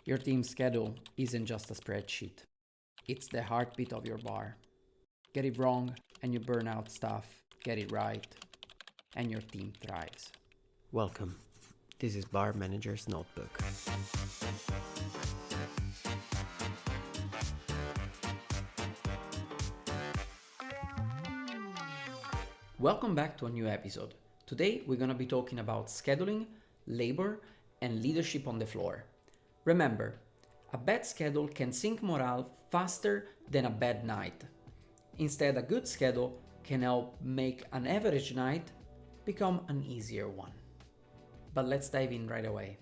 Your team schedule isn't just a spreadsheet. It's the heartbeat of your bar. Get it wrong and you burn out staff. Get it right and your team thrives. Welcome. This is Bar Manager's Notebook. Welcome back to a new episode. Today we're going to be talking about scheduling, labor, and leadership on the floor. Remember, a bad schedule can sink morale faster than a bad night. Instead, a good schedule can help make an average night become an easier one. But let's dive in right away.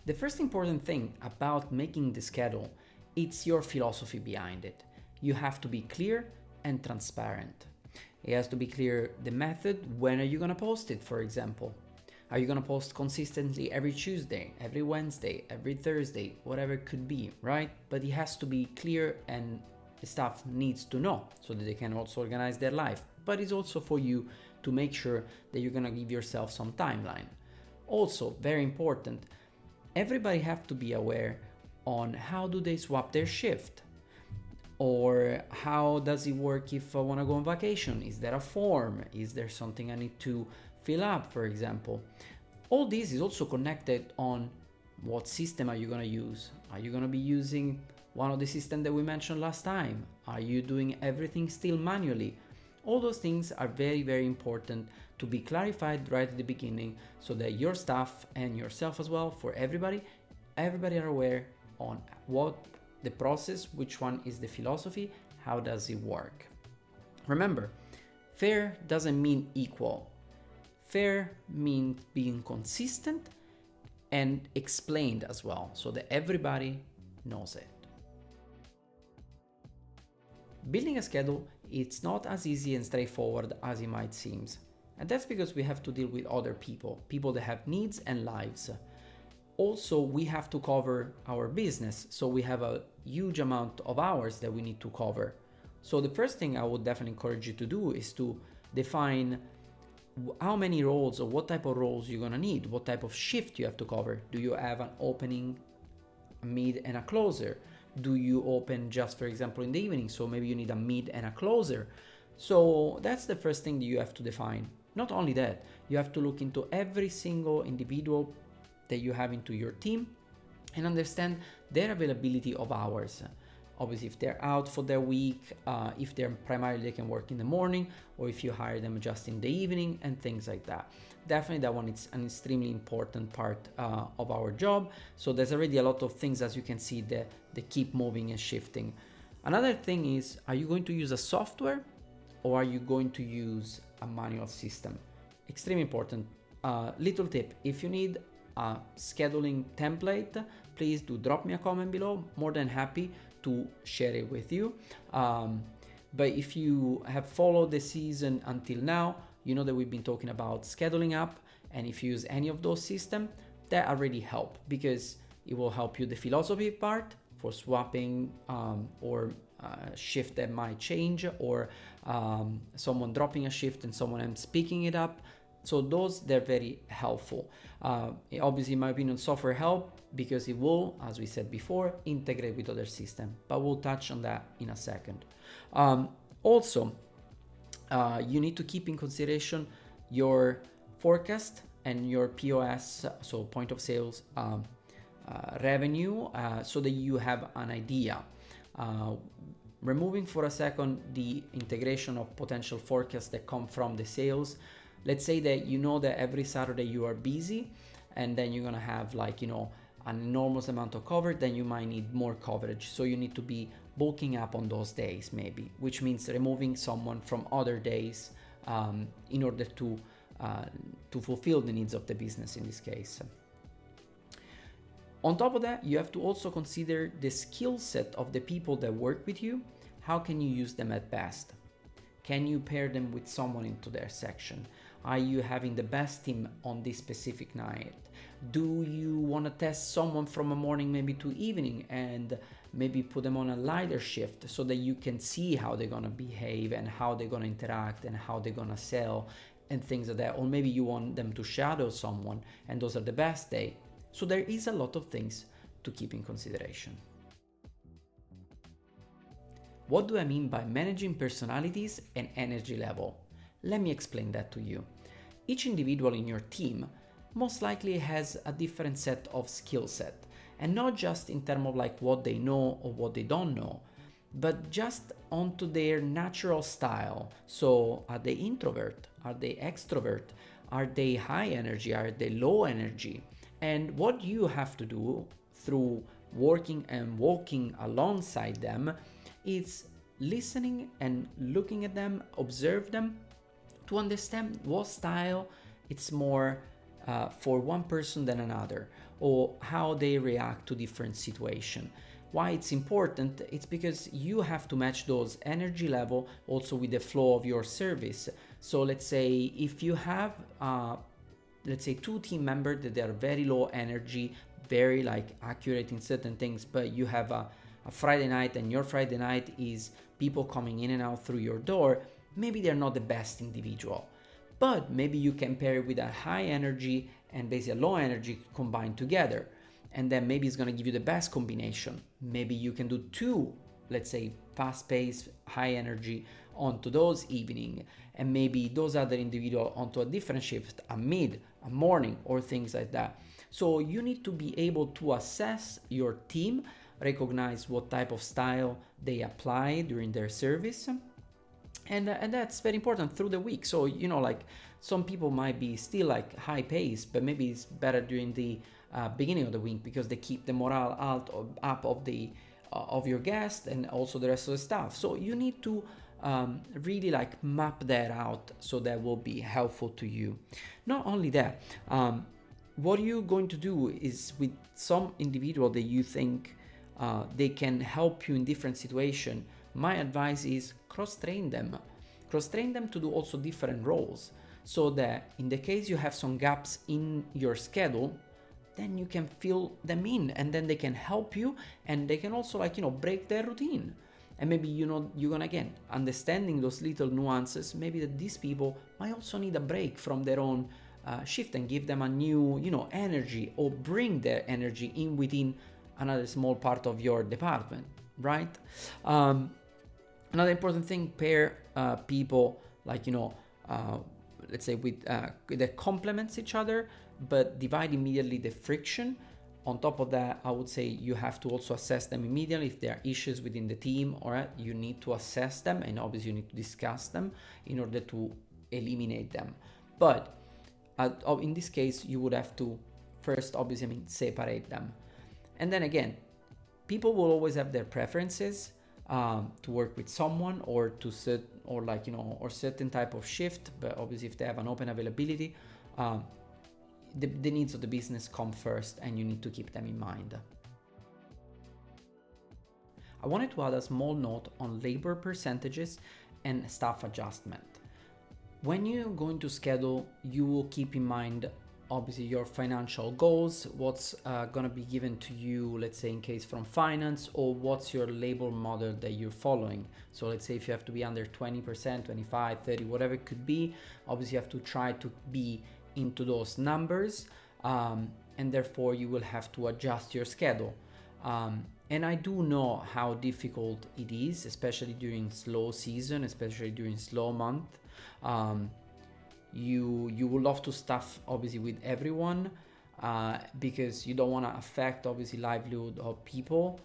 The first important thing about making the schedule, it's your philosophy behind it. You have to be clear and transparent. It has to be clear the method. When are you going to post it, for example? Are you going to post consistently every Tuesday, every Wednesday, every Thursday, whatever it could be, right? But it has to be clear and the staff needs to know so that they can also organize their life. But it's also for you to make sure that you're going to give yourself some timeline. Also, very important, everybody have to be aware on how do they swap their shift, or how does it work if I want to go on vacation? Is there a form? Is there something I need to fill up, for example? All this is also connected on what system are you going to use. Are you going to be using one of the systems that we mentioned last time? Are you doing everything still manually? All those things are very, very important to be clarified right at the beginning so that your staff and yourself as well, for everybody are aware on what the process, which one is the philosophy, how does it work. Remember, fair doesn't mean equal. Fair means being consistent and explained as well so that everybody knows it. Building a schedule, it's not as easy and straightforward as it might seem. And that's because we have to deal with other people that have needs and lives. Also, we have to cover our business, so we have a huge amount of hours that we need to cover. So the first thing I would definitely encourage you to do is to define how many roles or what type of roles you're gonna need, what type of shift you have to cover. Do you have an opening, a mid, and a closer? Do you open just, for example, in the evening? So maybe you need a mid and a closer. So that's the first thing that you have to define. Not only that, you have to look into every single individual that you have into your team and understand their availability of hours. Obviously, if they're out for their week, if they're primarily they can work in the morning, or if you hire them just in the evening and things like that. Definitely that one is an extremely important part of our job. So there's already a lot of things, as you can see, that they keep moving and shifting. Another thing is, are you going to use a software or are you going to use a manual system? Extremely important. Little tip, if you need a scheduling template, please do drop me a comment below. More than happy to share it with you. But if you have followed the season until now, you know that we've been talking about scheduling app, and if you use any of those systems, that already help because it will help you the philosophy part for swapping or shift that might change, or someone dropping a shift and someone else picking it up. So those, they're very helpful. Obviously, in my opinion, software help because it will, as we said before, integrate with other systems. But we'll touch on that in a second. Also, you need to keep in consideration your forecast and your POS, so point of sales revenue, so that you have an idea. Removing for a second the integration of potential forecasts that come from the sales. Let's say that you know that every Saturday you are busy and then you're gonna have an enormous amount of coverage, then you might need more coverage. So you need to be bulking up on those days maybe, which means removing someone from other days in order to fulfill the needs of the business in this case. On top of that, you have to also consider the skill set of the people that work with you. How can you use them at best? Can you pair them with someone into their section? Are you having the best team on this specific night? Do you want to test someone from a morning maybe to evening and maybe put them on a lighter shift so that you can see how they're going to behave and how they're going to interact and how they're going to sell and things like that, or maybe you want them to shadow someone and those are the best day. So there is a lot of things to keep in consideration. What do I mean by managing personalities and energy level? Let me explain that to you. Each individual in your team most likely has a different set of skill set, and not just in terms of like what they know or what they don't know, but just onto their natural style. So are they introvert? Are they extrovert? Are they high energy? Are they low energy? And what you have to do through working and walking alongside them is listening and looking at them, observe them, to understand what style it's more for one person than another, or how they react to different situations. Why it's important? It's because you have to match those energy level also with the flow of your service. So let's say if you have let's say two team members that they are very low energy, very like accurate in certain things, but you have a Friday night and your Friday night is people coming in and out through your door, maybe they're not the best individual. But maybe you can pair it with a high energy and basically a low energy combined together. And then maybe it's going to give you the best combination. Maybe you can do two, let's say, fast-paced, high energy onto those evening, and maybe those other individual onto a different shift, a mid, a morning, or things like that. So you need to be able to assess your team, recognize what type of style they apply during their service. And that's very important through the week. So, like some people might be still like high pace, but maybe it's better during the beginning of the week because they keep the morale up of your guest and also the rest of the staff. So you need to really like map that out so that will be helpful to you. Not only that, what you're going to do is with some individual that you think they can help you in different situations, my advice is cross-train them to do also different roles, so that in the case you have some gaps in your schedule, then you can fill them in, and then they can help you, and they can also break their routine. And maybe you're gonna, again, understanding those little nuances, maybe that these people might also need a break from their own shift and give them a new energy, or bring their energy in within another small part of your department, right? Another important thing, pair people let's say with that complements each other, but divide immediately the friction. On top of that, I would say you have to also assess them immediately. If there are issues within the team, or you need to assess them, and obviously you need to discuss them in order to eliminate them. But in this case, you would have to first, obviously, separate them. And then again, people will always have their preferences to work with someone, or to or certain type of shift. But obviously, if they have an open availability, the needs of the business come first, and you need to keep them in mind. I wanted to add a small note on labor percentages and staff adjustment. When you're going to schedule, you will keep in mind obviously your financial goals, what's going to be given to you, let's say in case from finance, or what's your labor model that you're following. So let's say if you have to be under 20%, 25, 30, whatever it could be, obviously you have to try to be into those numbers, and therefore you will have to adjust your schedule. And I do know how difficult it is, especially during slow season, especially during slow month. You would love to staff obviously with everyone, because you don't want to affect obviously livelihood of people,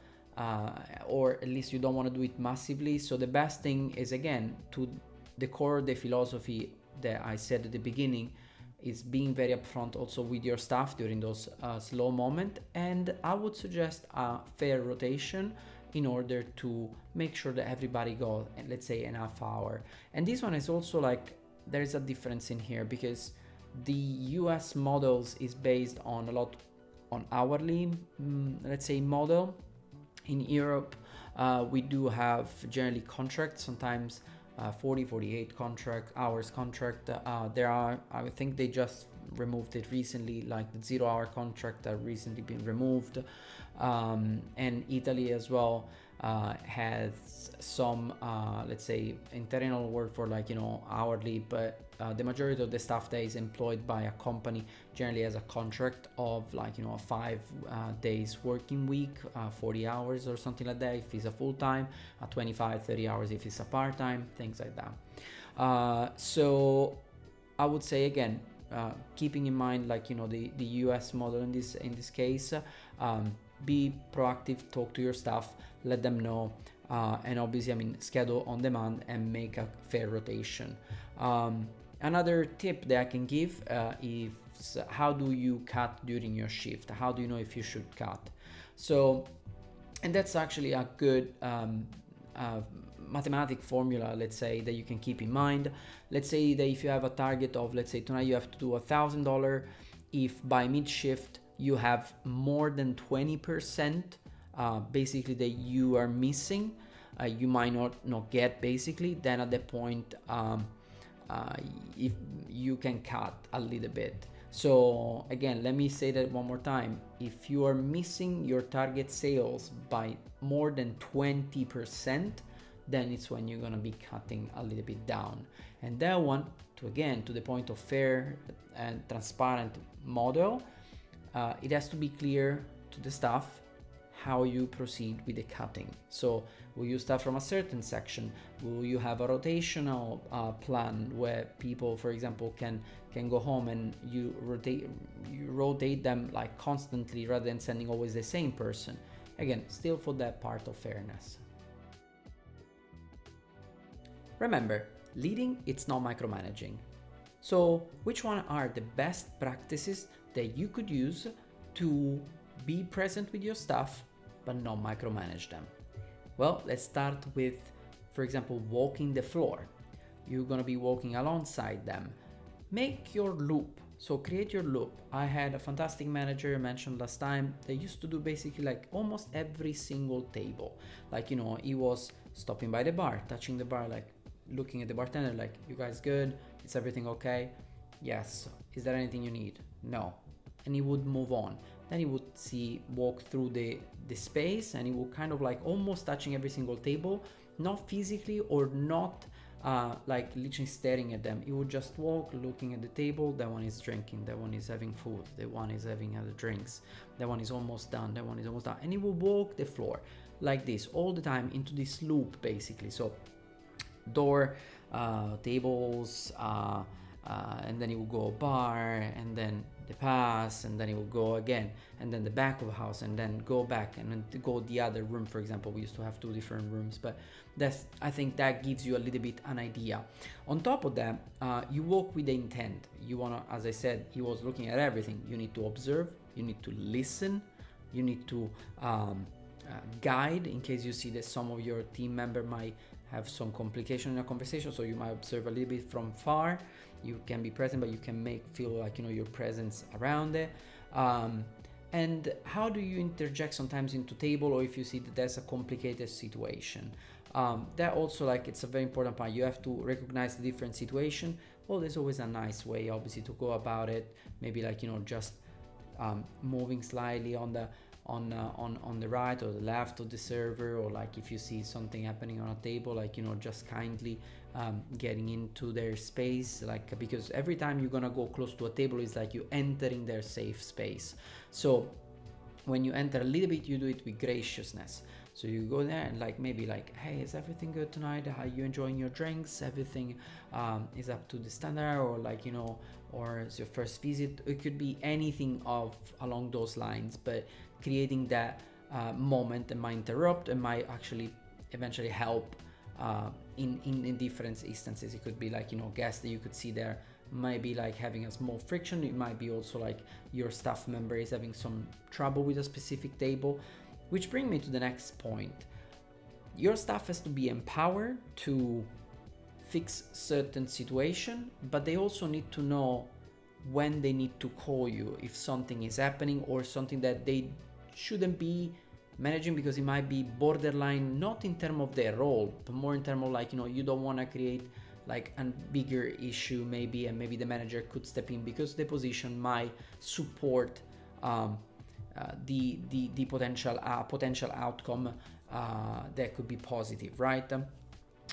or at least you don't want to do it massively. So the best thing is, again, to the core, the philosophy that I said at the beginning, is being very upfront also with your staff during those slow moments. And I would suggest a fair rotation in order to make sure that everybody got, let's say, an half hour. And this one is also like, there's a difference in here, because the US models is based on a lot on hourly, let's say, model. In Europe, we do have generally contracts, sometimes 48 hours contract. There are, I think they just removed it recently, like the 0-hour contract that recently been removed. And Italy as well has some, let's say, internal work for hourly, but the majority of the staff that is employed by a company generally has a contract of like, you know, a 5 days working week, 40 hours or something like that if it's a full-time, 25, 30 hours if it's a part-time, things like that. So I would say again, keeping in mind like, you know, the US model in this case, be proactive, talk to your staff, let them know, and obviously, I mean, schedule on demand and make a fair rotation. Another tip that I can give is how do you cut during your shift? How do you know if you should cut? So, and that's actually a good mathematic formula, let's say, that you can keep in mind. Let's say that if you have a target of, let's say tonight you have to do $1,000, if by mid shift you have more than 20% basically that you are missing, you might not get basically, then at that point if you can cut a little bit. So again, let me say that one more time. If you are missing your target sales by more than 20%, then it's when you're gonna be cutting a little bit down. And that one, to the point of fair and transparent model, it has to be clear to the staff how you proceed with the cutting. So will you start from a certain section? Will you have a rotational plan where people, for example, can go home and you rotate them like constantly rather than sending always the same person? Again, still for that part of fairness. Remember, leading, it's not micromanaging. So which one are the best practices that you could use to be present with your staff but not micromanage them? Well, let's start with, for example, walking the floor. You're gonna be walking alongside them. Make your loop. So create your loop. I had a fantastic manager I mentioned last time that used to do basically like almost every single table. Like, you know, he was stopping by the bar, touching the bar, like looking at the bartender, like, you guys good? Is everything okay? Yes. Is there anything you need? No. And he would move on. Then he would walk through the space, and he would kind of like almost touching every single table, not physically or not like literally staring at them. He would just walk, looking at the table. That one is drinking, that one is having food, that one is having other drinks, that one is almost done, that one is almost done. And he would walk the floor like this all the time into this loop basically. So door, tables, and then he would go bar, and then the pass, and then he would go again, and then the back of the house, and then go back, and then to go the other room. For example, we used to have 2 different rooms, but I think that gives you a little bit an idea. On top of that, you walk with the intent. You wanna, as I said, he was looking at everything. You need to observe, you need to listen, you need to guide in case you see that some of your team member might have some complication in a conversation, so you might observe a little bit from far. You can be present, but you can feel like, you know, your presence around it. And how do you interject sometimes into table, or if you see that there's a complicated situation? That also, like, it's a very important part. You have to recognize the different situation. Well, there's always a nice way, obviously, to go about it. Maybe like, you know, just moving slightly on the right or the left of the server, or like if you see something happening on a table, like, you know, just kindly getting into their space, like, because every time you're gonna go close to a table, it's like you entering their safe space. So when you enter a little bit, you do it with graciousness. So you go there and like maybe like, hey, is everything good tonight? Are you enjoying your drinks? Everything is up to the standard, or like, you know, or it's your first visit. It could be anything along those lines, but creating that moment that might interrupt and might actually eventually help in different instances. It could be like, you know, guests that you could see there might be like having a small friction. It might be also like your staff member is having some trouble with a specific table. Which brings me to the next point. Your staff has to be empowered to fix certain situation, but they also need to know when they need to call you if something is happening or something that they shouldn't be managing, because it might be borderline, not in terms of their role, but more in terms of like, you know, you don't want to create like a bigger issue maybe, and maybe the manager could step in because the position might support the potential outcome that could be positive, right?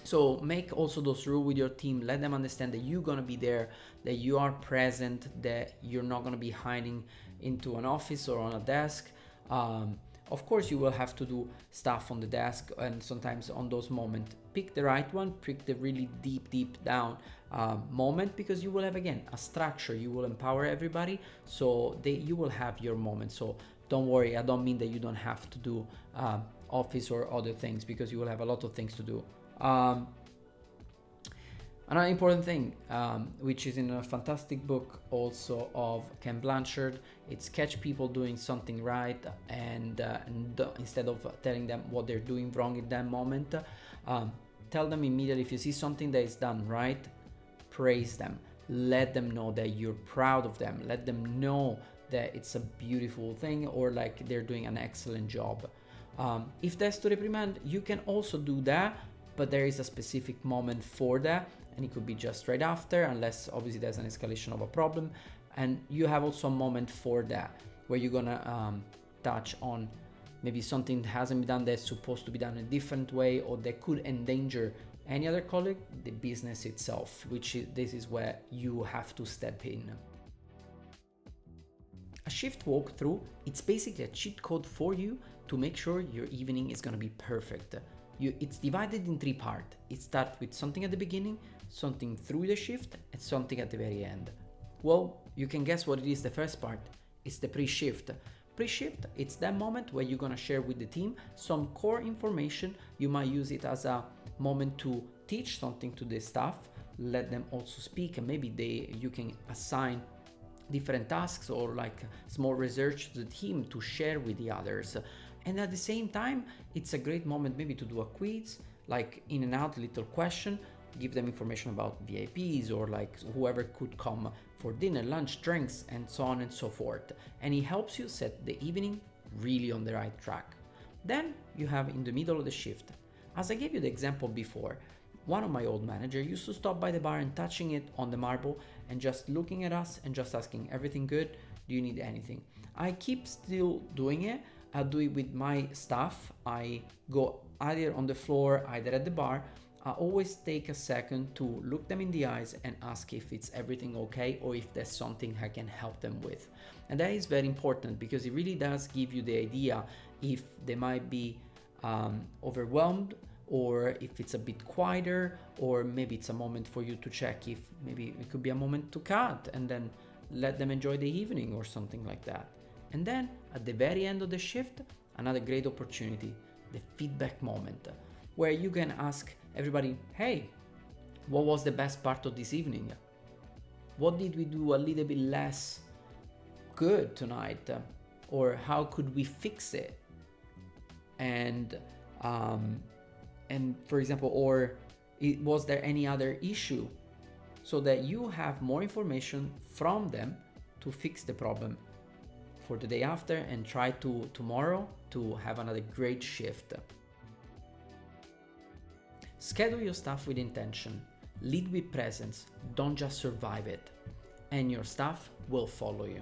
So make also those rules with your team. Let them understand that you're gonna be there, that you are present, that you're not gonna be hiding into an office or on a desk. Of course, you will have to do stuff on the desk, and sometimes on those moments, pick the right one, pick the really deep down moment, because you will have, again, a structure. You will empower everybody, so you will have your moment. So don't worry, I don't mean that you don't have to do office or other things, because you will have a lot of things to do. Another important thing, which is in a fantastic book also of Ken Blanchard, it's catch people doing something right, and instead of telling them what they're doing wrong in that moment, tell them immediately. If you see something that is done right, praise them. Let them know that you're proud of them. Let them know that it's a beautiful thing, or like they're doing an excellent job. If that's to reprimand, you can also do that, but there is a specific moment for that, and it could be just right after, unless obviously there's an escalation of a problem. And you have also a moment for that, where you're gonna touch on maybe something that hasn't been done, that's supposed to be done in a different way, or that could endanger any other colleague, the business itself, this is where you have to step in. A shift walkthrough, it's basically a cheat code for you to make sure your evening is gonna be perfect. It's divided in 3 parts. It starts with something at the beginning, something through the shift, and something at the very end. Well, you can guess what it is. The first part. It's the pre-shift. Pre-shift, it's that moment where you're gonna share with the team some core information. You might use it as a moment to teach something to the staff, let them also speak, and maybe you can assign different tasks or like small research to the team to share with the others. And at the same time, it's a great moment maybe to do a quiz, like in and out little question, give them information about VIPs or like whoever could come for dinner, lunch, drinks, and so on and so forth. And it helps you set the evening really on the right track. Then you have in the middle of the shift. As I gave you the example before, one of my old managers used to stop by the bar and touching it on the marble and just looking at us and just asking, everything good? Do you need anything? I keep still doing it. I do it with my staff. I go either on the floor, either at the bar. I always take a second to look them in the eyes and ask if it's everything okay, or if there's something I can help them with. And that is very important, because it really does give you the idea if they might be overwhelmed, or if it's a bit quieter, or maybe it's a moment for you to check if maybe it could be a moment to cut and then let them enjoy the evening or something like that. And then at the very end of the shift, another great opportunity, the feedback moment, where you can ask everybody, hey, what was the best part of this evening? What did we do a little bit less good tonight? Or how could we fix it? And for example, or was there any other issue? So that you have more information from them to fix the problem for the day after, and try to tomorrow to have another great shift. Schedule your stuff with intention, lead with presence, don't just survive it, and your staff will follow you.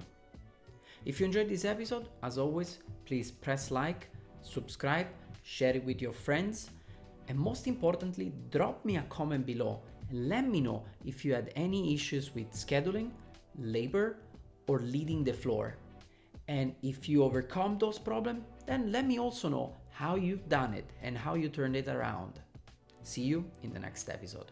If you enjoyed this episode, as always, please press like, subscribe, share it with your friends, and most importantly, drop me a comment below and let me know if you had any issues with scheduling, labor, or leading the floor. And if you overcome those problems, then let me also know how you've done it and how you turned it around. See you in the next episode.